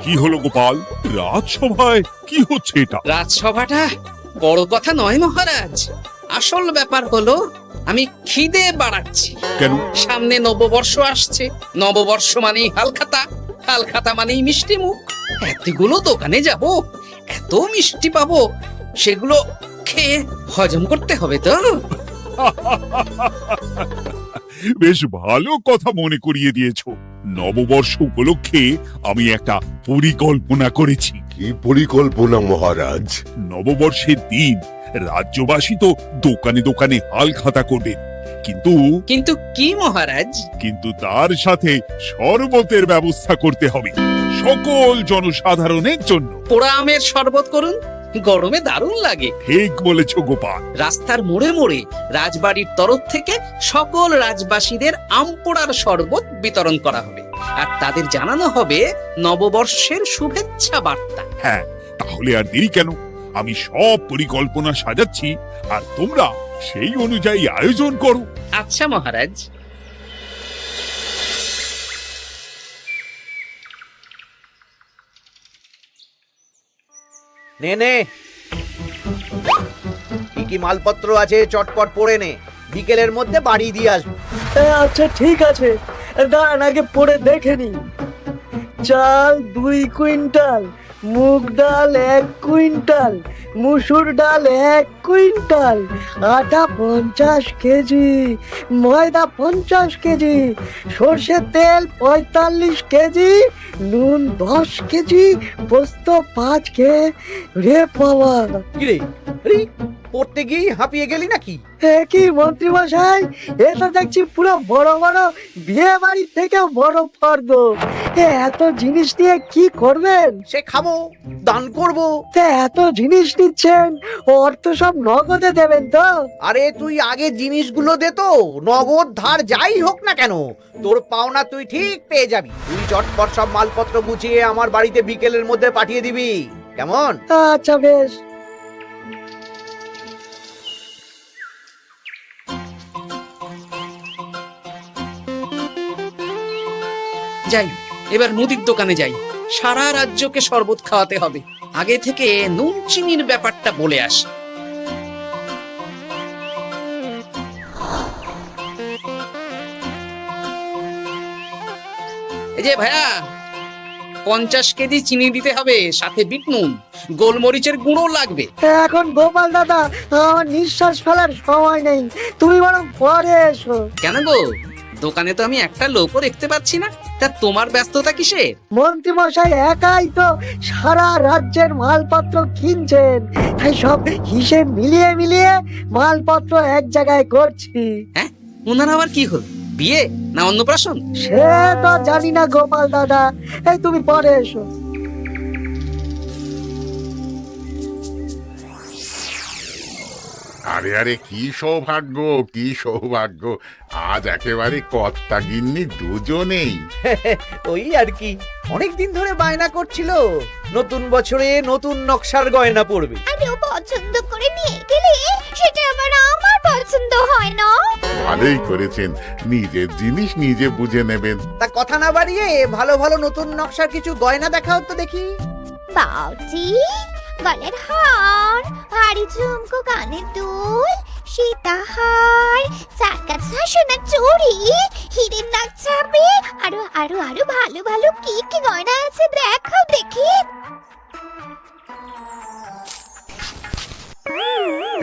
কি হলো গোপাল, রাজসভায় কি হচ্ছে এটা? রাজসভাটা বড় কথা নয় মহারাজ। আসল ব্যাপার হলো আমি খিদে বাড়াচ্ছি। কেন? সামনে নববর্ষ আসছে। নববর্ষ মানেই হালখাতা, হালখাতা মানেই মিষ্টি মুখ। এতগুলো দোকানে যাব, এত মিষ্টি পাবো, সেগুলো খেয়ে হজম করতে হবে তো। বেশ ভালো কথা মনে করিয়ে দিয়েছো। নববর্ষ উপলক্ষে আমি একটা পরিকল্পনা করেছি। কি পরিকল্পনা মহারাজ? নববর্ষের দিন রাজ্যবাসী তো দোকানে দোকানে হাল খাতা করবে, কিন্তু কিন্তু কি মহারাজ? কিন্তু তার সাথে শরবতের ব্যবস্থা করতে হবে সকল জনসাধারণের জন্য। পোড়া আমের শরবত করুন, গরমে দারুণ লাগে। ঠিক বলেছ গোপাল। রাস্তার মোড়ে মোড়ে রাজবাড়ির তরফ থেকে সকল রাজবাসীদের আম পোড়ার শরবত বিতরণ করা হবে, আর তাদের জানানো হবে নববর্ষের শুভেচ্ছা বার্তা। হ্যাঁ, তাহলে আর দেরি কেন? আমি সব পরিকল্পনা সাজাচ্ছি, আর তোমরা সেই অনুযায়ী আয়োজন করো। আচ্ছা মহারাজ। নে নে, কি কি মালপত্র আছে চটপট পড়ে নে, বিকেলের মধ্যে বাড়ি দিয়ে আসবো। আচ্ছা ঠিক আছে, দাঁড়ান আগে পড়ে দেখে নি। চাল 2 কুইন্টাল, মুগ ডাল 1 কুইন্টাল, মুসুর ডাল 1 কুইন্টাল, আটা 50 কেজি, ময়দা 50 কেজি, সর্ষের তেল 45 কেজি, নুন 10 কেজি, পোস্ত 5 রে বাবা। কিরে, আরে পড়তে গিয়ে হাঁপিয়ে গেলি নাকি? কি মন্ত্রী মশাই, এটা দেখছি পুরো বড় বড় বিয়ে বাড়ির থেকেও বড় ফর্দ। এত জিনিস নিয়ে কি করবেন? সে খাবো, দান করব। এত জিনিস নিচ্ছেন, অর্থ সব নগদে দেবেন তো? আরে তুই আগে জিনিসগুলো দে তো, নগদ ধার যাই হোক না কেন, তোর পাওনা তুই ঠিক পেয়ে যাবি। তুই চটপট সব মালপত্র গুছিয়ে আমার বাড়িতে বিকেলের মধ্যে পাঠিয়ে দিবি, কেমন? আচ্ছা বেশ। যাই, এবার মুদির দোকানে যাই। সারা রাজ্যকে শরবত খাওয়াতে হবে। আগে থেকে নুন চিনির ব্যাপারটা বলে আসি। এই যে ভাইয়া, 50 কেজি চিনি দিতে হবে, সাথে বিট নুন, গোলমরিচের গুঁড়ো লাগবে। এখন গোপাল দাদা, আমার নিঃশ্বাস ফেলার সময় নেই, তুমি বরং পরে এসো। কেন গো, দোকানে তো আমি একটা লোকও দেখতে পাচ্ছি না, তা তোমার ব্যস্ততা কিসে? মন্ত্রী মশাই একাই তো সারা রাজ্যের মালপত্র কিনছেন, তাই সব হিসেব মিলিয়ে মিলিয়ে মালপত্র এক জায়গায় করছি। হ্যাঁ, ওনার আবার কি হল? বিয়ে না অন্নপ্রাশন? সে তো জানি না গোপাল দাদা, এই তুমি পরে এসো। আরে আরে, কি সৌভাগ্য, কি সৌভাগ্য! আজ একেবারে কর্তা গিন্নি দুজনেই। ওই আর কি, অনেকদিন ধরে বায়না করছিল নতুন বছরে নতুন নকশার গয়না পরবে। আর ও পছন্দ করে নিয়ে গেলে সেটা আবার আমার পছন্দ হয় না। ভালোই করেছেন, নিজের জিনিস নিজে বুঝে নেবেন। তা কথা না বাড়িয়ে ভালো ভালো নতুন নকশার কিছু গয়না দেখাও তো দেখি। বাউজি, গলার হার, হাড়ি ঝুমকো, কানের দুল, সীতাহার, চাকাছা সোনার চুড়ি, হিরের নাক ছাপে, আরো আরো আরো ভালো ভালো কি কি গয়না আছে দেখাও দেখি।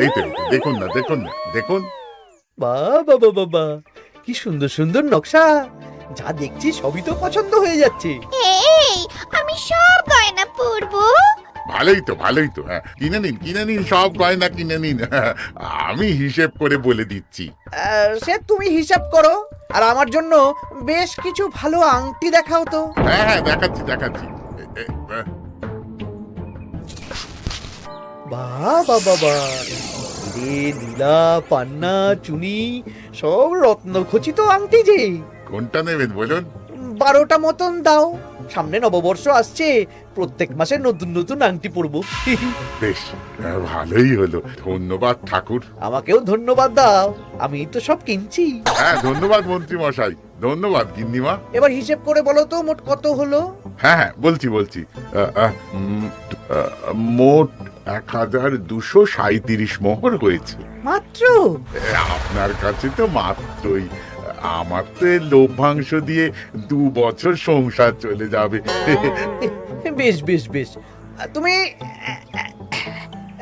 এই তো, দেখুন না, দেখুন না, দেখুন। বাবা বাবা বাবা, কি সুন্দর সুন্দর নকশা! যা দেখছি সবই তো পছন্দ হয়ে যাচ্ছে। এই, আমি সব গয়না পরবো। ভালোই তো, ভালোই তো। হ্যাঁ, কিনে নিন, কিনে নিন, সব গয়না কিনে নিন। আমি হিসেব করে বলে দিচ্ছি। সে তুমি হিসাব করো, আর আমার জন্য বেশ কিছু ভালো আংটি দেখাও তো। হ্যাঁ হ্যাঁ, দেখাচ্ছি দেখাচ্ছি। বাবা বাবা, রে নীলা, পান্না, চুনি, সব রত্নখচিত আংটি যে। কোনটা নেবেন বলুন? 12টা মতন দাও, সামনে নববর্ষ আসছে, প্রত্যেক মাসে নতুন নতুন আংটি পরবো। বেশ, ভালোই হলো। ধন্যবাদ ঠাকুর। আমাকেও ধন্যবাদ দাও, আমি তো সব কিনছি। হ্যাঁ, ধন্যবাদ মন্ত্রী মশাই, ধন্যবাদ গিন্নিমা। এবার হিসেব করে বলো তো মোট কত হলো? হ্যাঁ হ্যাঁ, বলছি। মোট 1237 মোহর হয়েছে। মাত্র? আপনার কাছে তো মাত্রই। আমার তো এর লভ্যাংশ দিয়ে 2 বছর সংসার চলে যাবে। বেশ বেশ বেশ, তুমি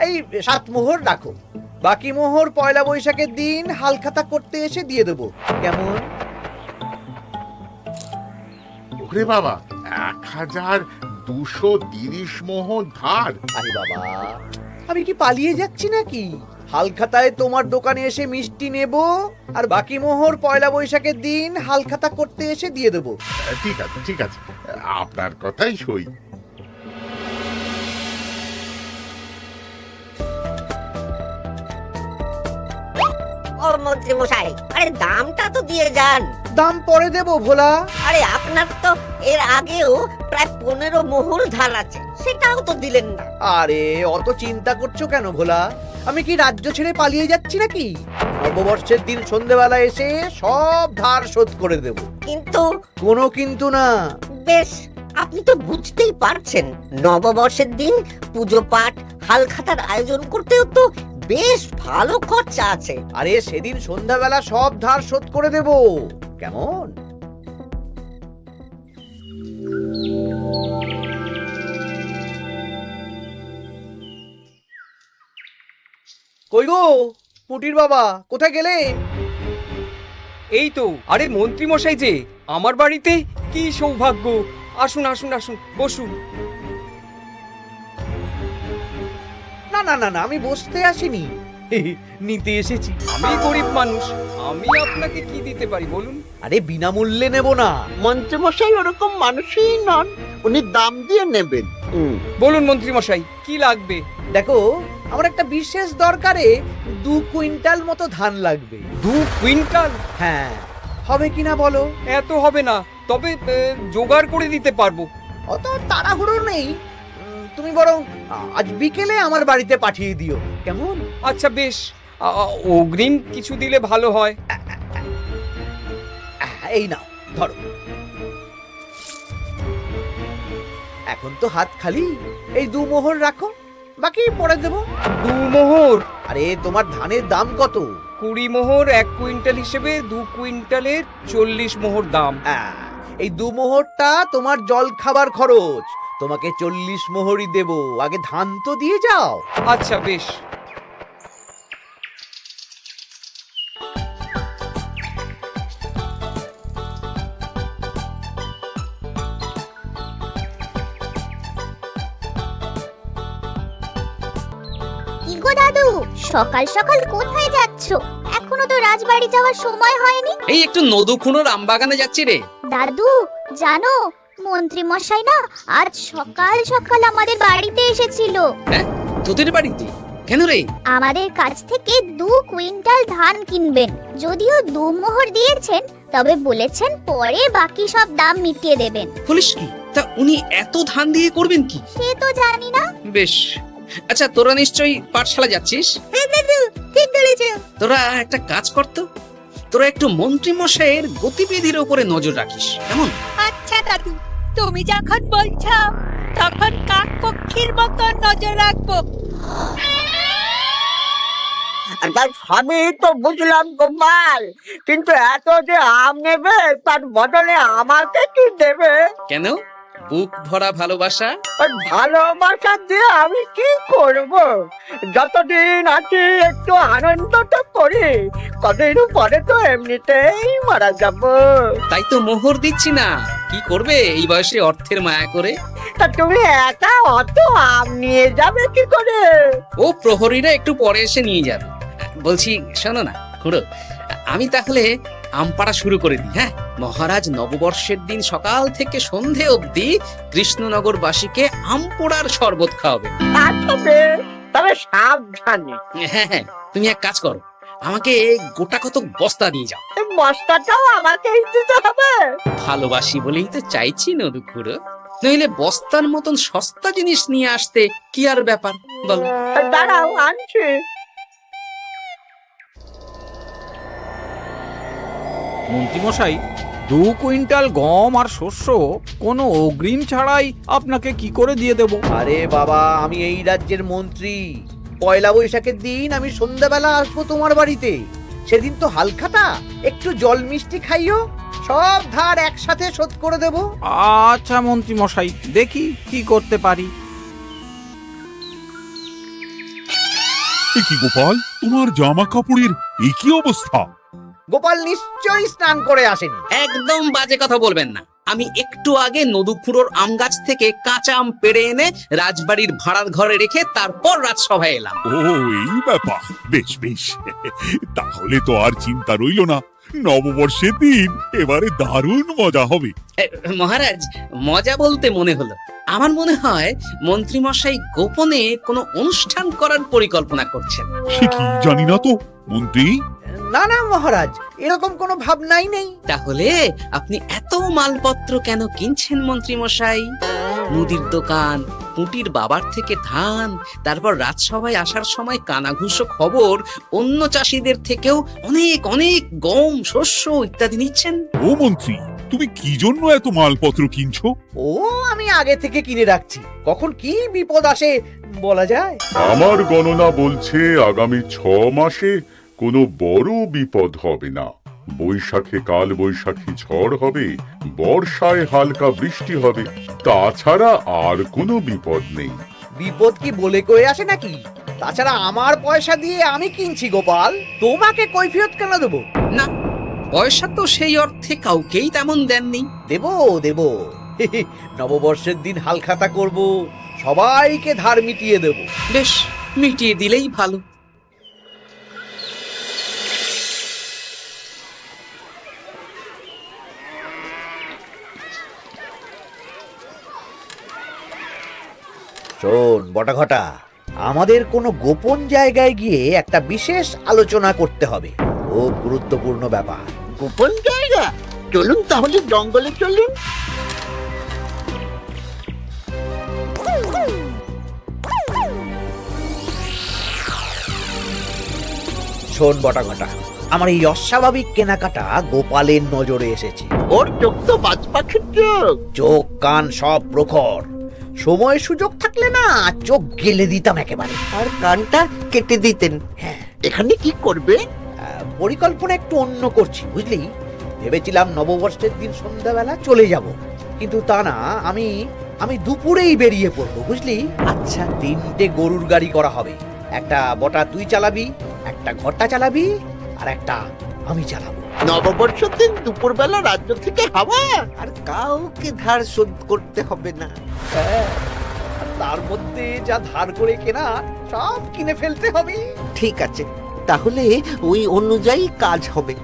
এই 7 মোহর রাখো, বাকি মোহর পয়লা বৈশাখের দিন হালখাতা করতে এসে দিয়ে দেবো, কেমন? ওরে বাবা, 1230 মোহর ধার! আরে বাবা, আমি কি পালিয়ে যাচ্ছি নাকি? হালখাতায় তোমার দোকানে এসে মিষ্টি নেব, আর বাকি মোহর পয়লা বৈশাখের দিন হালখাতা করতে এসে দিয়ে দেবো। ঠিক আছে, আপনার কথাই সই। ও মন্ত্রী মশাই, আরে দামটা তো দিয়ে যান। দাম পরে দেবো ভোলা। আরে আপনার তো এর আগেও প্রায় 15 মোহর ধার আছে, সেটাও তো দিলেন না। আরে অত চিন্তা করছো কেন ভোলা? আমি কি রাজ্য ছেড়ে পালিয়ে যাচ্ছি নাকি? নববর্ষের দিন সন্ধেবেলা এসে সব ধার শোধ করে দেব। কিন্তু কোনো কিন্তু না। বেশ, আপনি তো বুঝতেই পারছেন, নববর্ষের দিন পুজো পাঠ হালখাতার আয়োজন করতেও তো বেশ ভালো খরচা আছে। আরে সেদিন সন্ধ্যাবেলা সব ধার শোধ করে দেব, কেমন? কই গো পুটির বাবা, কোথায় গেলে? এই তো, আরে মন্ত্রী মশাই যে আমার বাড়িতে, কি সৌভাগ্য! আসুন আসুন আসুন, বসুন। না না না না, আমি বসতে আসিনি, নিতে এসেছি। আমি গরিব মানুষ, আমি আপনাকে কি দিতে পারি বলুন? আরে বিনামূল্যে নেব না। মন্ত্রীমশাই ওরকম মানুষই নন, উনি দাম দিয়ে নেবেন। বলুন মন্ত্রী মশাই, কি লাগবে? দেখো, আমার একটা বিশেষ দরকারে 2 কুইন্টাল মতো ধান লাগবে। 2 কুইন্টাল? হ্যাঁ, হবে কিনা বলো? এত হবে না, তবে জোগাড় করে দিতে পারবো। অত তাড়াহুড়ো নেই, তুমি বরং আজ বিকেলে আমার বাড়িতে পাঠিয়ে দিও, কেমন? আচ্ছা বেশ, অগ্রিম কিছু দিলে ভালো হয়। এই নাও, ধরো। এখন তো হাত খালি, এই 2 মোহর রাখো, বাকি পরে দেবো। 2 মোহর? আরে তোমার ধানের দাম কত? 20 মোহর 1 কুইন্টাল হিসেবে 2 কুইন্টালের 40 মোহর দাম। এই 2 মোহরটা তোমার জল খাবার খরচ, তোমাকে 40 মোহরই দেব। আগে ধান তো দিয়ে যাও। আচ্ছা বেশ। কি গো দাদু, সকাল সকাল কোথায় যাচ্ছো? এখনো তো রাজবাড়ি যাওয়ার সময় হয়নি। এই একটু নদুখুনোর আমবাগানে যাচ্ছি রে। দাদু জানো, মন্ত্রী মশাই না আজ সকাল সকাল আমাদের বাড়িতে এসেছিল। হ্যাঁ, তোদের বাড়িতে? কেন রে? আমাদের কাছ থেকে 2 কুইন্টাল ধান কিনবেন। যদিও 2 মোহর দিয়েছেন, তবে বলেছেন পরে বাকি সব দাম মিটিয়ে দেবেন। বলিস কি? তা উনি এত ধান দিয়ে করবেন কি? সে তো জানি না। বেশ, আচ্ছা তোরা নিশ্চয়ই পাঠশালা যাচ্ছিস? হ্যাঁ দাদু, ঠিক বলেছো। তোরা একটা কাজ করতো, তোরা একটু মন্ত্রী মশাইয়ের গতিবিধির উপরে নজর রাখিস, কেমন? আচ্ছা দাদু, তুমি যখন বলছো তখন কাক পক্ষীর মতো নজর রাখবো। তার সবই তো বুঝলাম গোপাল, কিন্তু এত যে আম নেবে তার বদলে আমাকে কি দেবে? কেন? বুক ভরা ভালোবাসা। ওই ভালোবাসা দিয়ে আমি কি করব? যতদিন আছি একটু আনন্দ তো করি, কদিন পরে তো এমনিতেই মারা যাব। তাই তো মোহর দিচ্ছি না, কি করবে এই বয়সে অর্থের মায়া করে? তা তুমি একা অত আম নিয়ে যাবে কি করে? ও প্রহরীরা একটু পরে এসে নিয়ে যাবে। বলছি শোনো না খুড়ো, আমি তাহলে আম পাড়া শুরু করে দিই। হ্যাঁ, মহারাজ নববর্ষের দিন সকাল থেকে সন্ধে অবধি কৃষ্ণনগরবাসীকে আম পোড়ার শরবত খাওয়াবে। আচ্ছা বেশ, তবে সাবধানে। হ্যাঁ হ্যাঁ, তুমি এক কাজ করো, আমাকে গোটা কত বস্তা দিয়ে যাও। এই বস্তাটাও আমাকেই দিতে হবে? ভালোবাসি বলেই তো চাইছি নদু খুড়ো, নইলে বস্তার মতন সস্তা জিনিস নিয়ে আসতে কি আর ব্যাপার বলো? দাঁড়াও, আনছি। মন্ত্রীমশাই, কুইন্টাল গম আর শস্য কোনো অগ্রিম ছাড়াই আপনাকে কি করে দিয়ে দেব? আরে বাবা, আমি এই রাজ্যের মন্ত্রী। পয়লা বৈশাখের দিন আমি সন্ধ্যাবেলা আসবো তোমার বাড়িতে। সেদিন তো হালখাতা, একটু জল মিষ্টি খাইও, সব ধার একসাথে শোধ করে দেব। আচ্ছা মন্ত্রী মশাই, দেখি কি করতে পারি। এ কি গোপাল, তোমার জামা কাপড়ের এই কি অবস্থা? গোপাল নিশ্চয়ই স্নান করে আসেনি। একদম বাজে কথা বলবেন না। আমি একটু আগে নদুপুরোর আম গাছ থেকে কাঁচা আম পেড়ে এনে রাজবাড়ির ভাড়ার ঘরে রেখে তারপর রাজসভায় এলাম। ও এই ব্যাপার, বেশ বেশ। তাহলে তো আর চিন্তা রইল না, নববর্ষের দিন এবারে দারুণ মজা হবে। মহারাজ, মজা বলতে মনে হলো, আমার মনে হয় মন্ত্রীমশাই গোপনে কোনো অনুষ্ঠান করার পরিকল্পনা করছেন। সে কি জানি না তো মন্ত্রী। না না মহারাজ, এরকম কোনো ভাবনাই নেই। তাহলে আপনি এত মালপত্র কেন কিনছেন মন্ত্রীমশাই? মুদির দোকান, পুঁটির বাবার থেকে ধান, তারপর রাজসভায় আসার সময় কানাঘুষো খবর অন্য চাষিদের থেকেও অনেক অনেক গম, শস্য ইত্যাদি নিচ্ছেন। ও মন্ত্রী, তুমি কি জন্য এত মালপত্র কিনছো? ও আমি আগে থেকে কিনে রাখছি, কখন কি বিপদ আসে বলা যায়। আমার গণনা বলছে আগামী 6 মাসে কোনো বড় বিপদ হবে না। বৈশাখে কাল বৈশাখী ঝড় হবে, বর্ষায় হালকা বৃষ্টি হবে, তাছাড়া আর কোনো বিপদ নেই। বিপদ কি বলে কয়ে আসে নাকি? তাছাড়া আমার পয়সা দিয়ে আমি কিনছি গোপাল, তোমাকে কৈফিয়ত কেন দেবো? না, পয়সা তো সেই অর্থে কাউকেই তেমন দেননি। দেব দেব। নববর্ষের দিন হালখাতা করব, সবাইকে ধার মিটিয়ে দেব। বেশ, মিটিয়ে দিলেই ভালো। শোন বটাঘটা, আমাদের কোনো গোপন জায়গায় গিয়ে একটা বিশেষ আলোচনা করতে হবে, খুব গুরুত্বপূর্ণ ব্যাপার। গোপন জায়গা? চলুন তাহলে জঙ্গলে চলুন। শোন বটাঘটা, আমার এই অস্বাভাবিক কেনাকাটা গোপালের নজরে এসেছে। ওর চোখ তো বাজ পাখির চোখ। চোখ কান সব প্রখর, সময় সুযোগ থাকলে না চোখ গেলে দিতাম একেবারে। আর কানটা কেটে দিতেন। হ্যাঁ, এখানে কি করবে? পরিকল্পনা একটু অন্য করছি বুঝলি। ভেবেছিলাম নববর্ষের দিন সন্ধ্যাবেলা চলে যাব, কিন্তু তা না, আমি দুপুরেই বেরিয়ে পড়বো বুঝলি। আচ্ছা, 3টে গরুর গাড়ি করা হবে। একটা বটা তুই চালাবি, একটা ঘটা চালাবি, আর একটা আমি চালাবো। নববর্ষের দিন দুপুরবেলা রাজ্য থেকে হাওয়া। আর কাউকে ধার শোধ করতে হবে না। হ্যাঁ, আর তার মধ্যে যা ধার করে কেনা সব কিনে ফেলতে হবে। ঠিক আছে, তাহলে ওই অনুযায়ী কাজ হবে।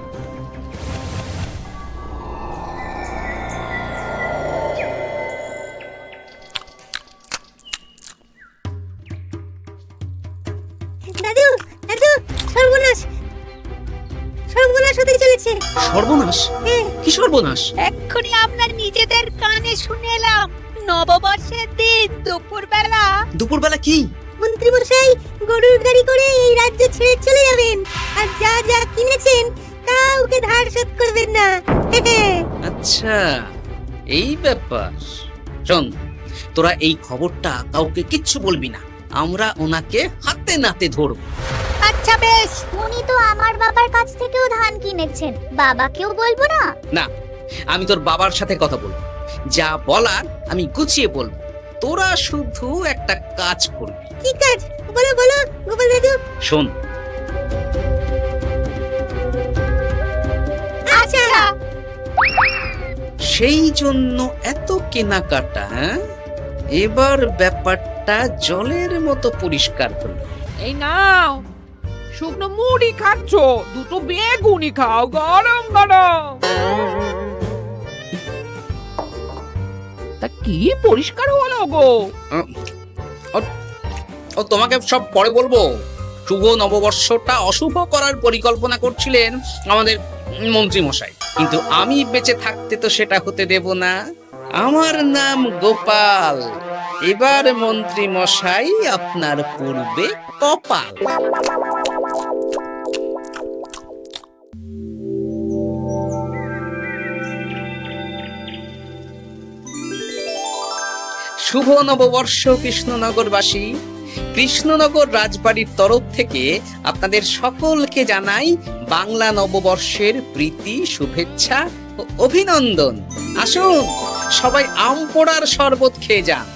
দাদু, দাদু, সর্বনাশ, সর্বনাশ হতে চলেছে। সর্বনাশ? কি সর্বনাশ? এক্ষুনি আপনার নিজেদের কানে শুনে এলাম, নববর্ষের দিন দুপুরবেলা। দুপুরবেলা কি? মন্ত্রী মশাই গরুর গাড়ি করে এই রাজ্য ছেড়ে চলে যাবেন, আর যা যা কিনেছেন কাউকে ধার শোধ করবেন না। আচ্ছা, এই ব্যাপার। শোন, তোরা এই খবরটা কাউকে কিচ্ছু বলবি না, আমরা ওনাকে হাতে নাতে ধরব। আচ্ছা বেশ। উনি তো আমার বাবার কাছ থেকেও ধান কিনেছেন, বাবাকেও বলবো না? না, আমি তোর বাবার সাথে কথা বলবো, যা বলার আমি গুছিয়ে বলবো। তোরা শুধু একটা কাজ করবি। কি কাজ? বলো বলো গোপাল দাদু। শোন, আচ্ছা। সেই জন্য এত কেনাকাটা, হ্যাঁ? এবার ব্যাপারটা জলের মতো পরিষ্কার হলো। এই নাও, শুকনো মুড়ি খাচ্ছ, দুটো বেগুনি খাও গরম গরম। তা কি পরিষ্কার হলো গো? ও তোমাকে সব পরে বলবো। শুভ নববর্ষটা অশুভ করার পরিকল্পনা করছিলেন আমাদের মন্ত্রী মশাই, কিন্তু আমি বেঁচে থাকতে তো সেটা হতে দেব না। আমার নাম গোপাল, এবার মন্ত্রী মশাই আপনার পূর্বে কপাল। শুভ নববর্ষ কৃষ্ণনগরবাসী। কৃষ্ণনগর রাজবাড়ির তরফ থেকে আপনাদের সকলকে জানাই বাংলা নববর্ষের প্রীতি, শুভেচ্ছা ও অভিনন্দন। আসুন সবাই আম পোড়ার শরবত খেয়ে যান।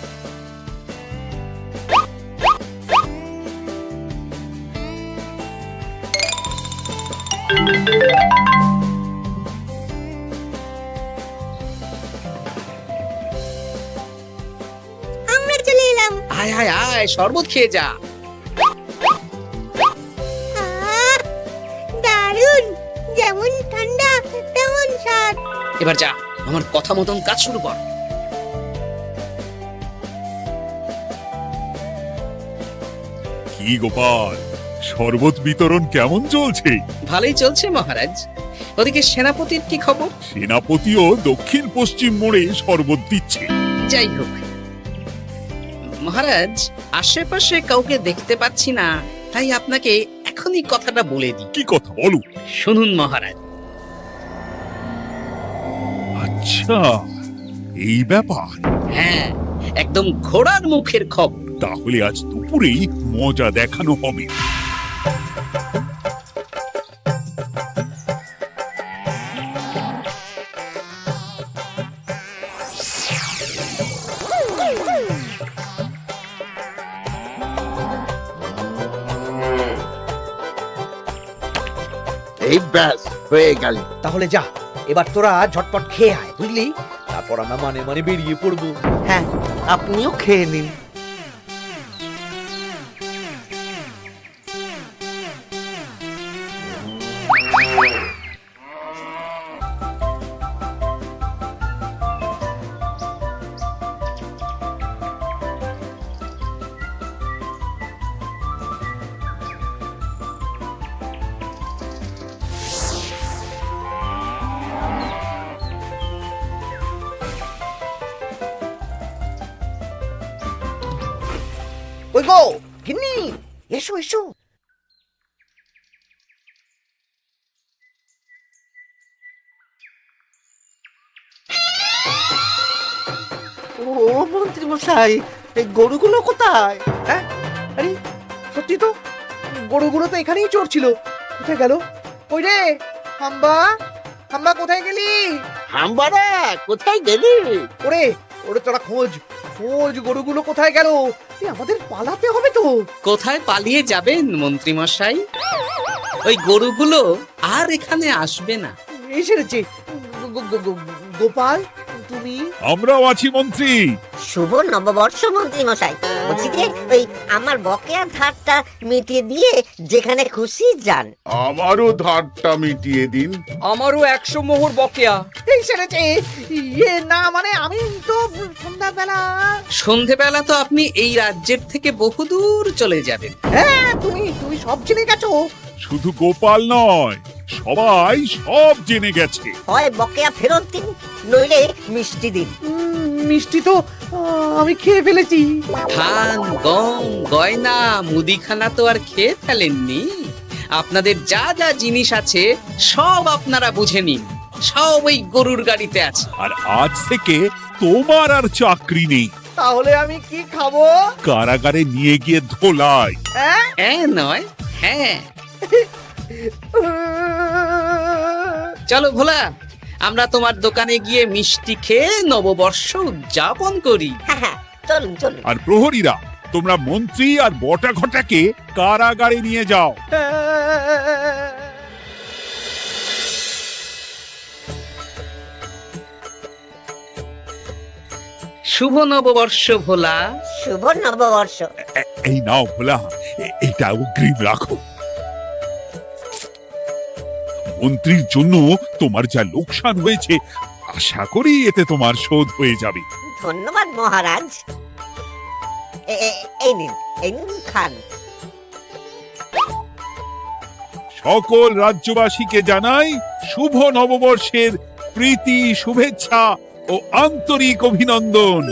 আমরা চলে এলাম। আয় আয় আয়, শরবত খেয়ে যা। আহ, দারুণ, যেমন ঠান্ডা তেমন স্বাদ। এবার যা, আমার কথা মতন কাজ শুরু কর। কি গোপাল, শরবত বিতরণ কেমন চলছে? ভালোই চলছে মহারাজ। ওদিকে সেনাপতির কি খবর? সেনাপতিও দক্ষিণ পশ্চিম মোড়ে শরবত দিচ্ছে। যাই হোক মহারাজ, আশেপাশে কাউকে দেখতে পাচ্ছি না, তাই আপনাকে এখনই কথাটা বলে দিই। কি কথা বলো? শুনুন মহারাজ। আচ্ছা, এই ব্যাপার। হ্যাঁ, একদম ঘোড়ার মুখের খবর। তাহলে আজ দুপুরেই মজা দেখানো হবে। এই ব্যাস হয়ে গেল। তাহলে যা, এবার তোরা ঝটপট খেয়ে আয়, বুঝলি? তারপর আমরা মানে মানে বেরিয়ে পড়বো। হ্যাঁ, আপনিও খেয়ে নিন। ওই গো গিন্নি, এসো এসো। ও মন্ত্রী মশাই, এই গরুগুলো কোথায়? হ্যাঁ, আরে সত্যি তো, গরুগুলো তো এখানেই চড়ছিল। কোথায় গেল? ওই রে হাম্বা, হাম্বা কোথায় গেলি? হাম্বারা কোথায় গেলি? ওরে ওরে, তোরা খোঁজ খোঁজ, গরুগুলো কোথায় গেল? আমাদের পালাতে হবে তো। কোথায় পালিয়ে যাবেন মন্ত্রী মশাই? ওই গরুগুলো আর এখানে আসবে না। এসেছে। গোপাল, তুমি? আমরাও আছি মন্ত্রী। শুভ নববর্ষ মন্ত্রী মশাই। বলছি যে ওই আমার বকেয়া ধারটা মিটিয়ে দিয়ে যেখানে খুশি যান। আমারও ধারটা মিটিয়ে দিন। আমারও 100 মোহর বকেয়া। এই সেরেছে। ইয়ে না, মানে আমি তো সন্ধ্যাবেলা। সন্ধেবেলা তো আপনি এই রাজ্যের থেকে বহুদূর চলে যাবেন। হ্যাঁ, তুমি তুমি সব জেনে গেছো। শুধু গোপাল নয়, সবাই সব জেনে গেছে। হয় বকেয়া ফেরত দিন, নইলে মিষ্টি দিন। মিষ্টি তো আমি খেয়ে ফেলেছি। ধান, গম, গয়না, মুদিখানা তো আর খেয়ে ফেলেননি। আপনাদের যা যা জিনিস আছে সব আপনারা বুঝে নিন। সব ওই গরুর গাড়িতে আছে। আর আজ থেকে তোমার আর চাকরি নেই। তাহলে আমি কি খাবো? কারাগারে নিয়ে গিয়ে ধোলাই। হ্যাঁ হ্যাঁ নয়, হ্যাঁ। চলো ভোলা, আমরা তোমার দোকানে গিয়ে মিষ্টি খেয়ে নববর্ষ উদযাপন করি। হ্যাঁ হ্যাঁ, চলুন চলুন। আর প্রহরীরা, তোমরা মন্ত্রী আর বটা ঘটাকে কারাগারে নিয়ে যাও। শুভ নববর্ষ ভোলা। শুভ নববর্ষ। এই নাও ভোলা, এটা অগ্রিম রাখো। মন্ত্রীর জন্য তোমার যা লোকসান হয়েছে, আশা করি এতে তোমার শোধ হয়ে যাবে। ধন্যবাদ মহারাজ। এই নিন, এই নিন, খান। সকল রাজ্যবাসীকে জানাই শুভ নববর্ষের প্রীতি, শুভেচ্ছা ও আন্তরিক অভিনন্দন।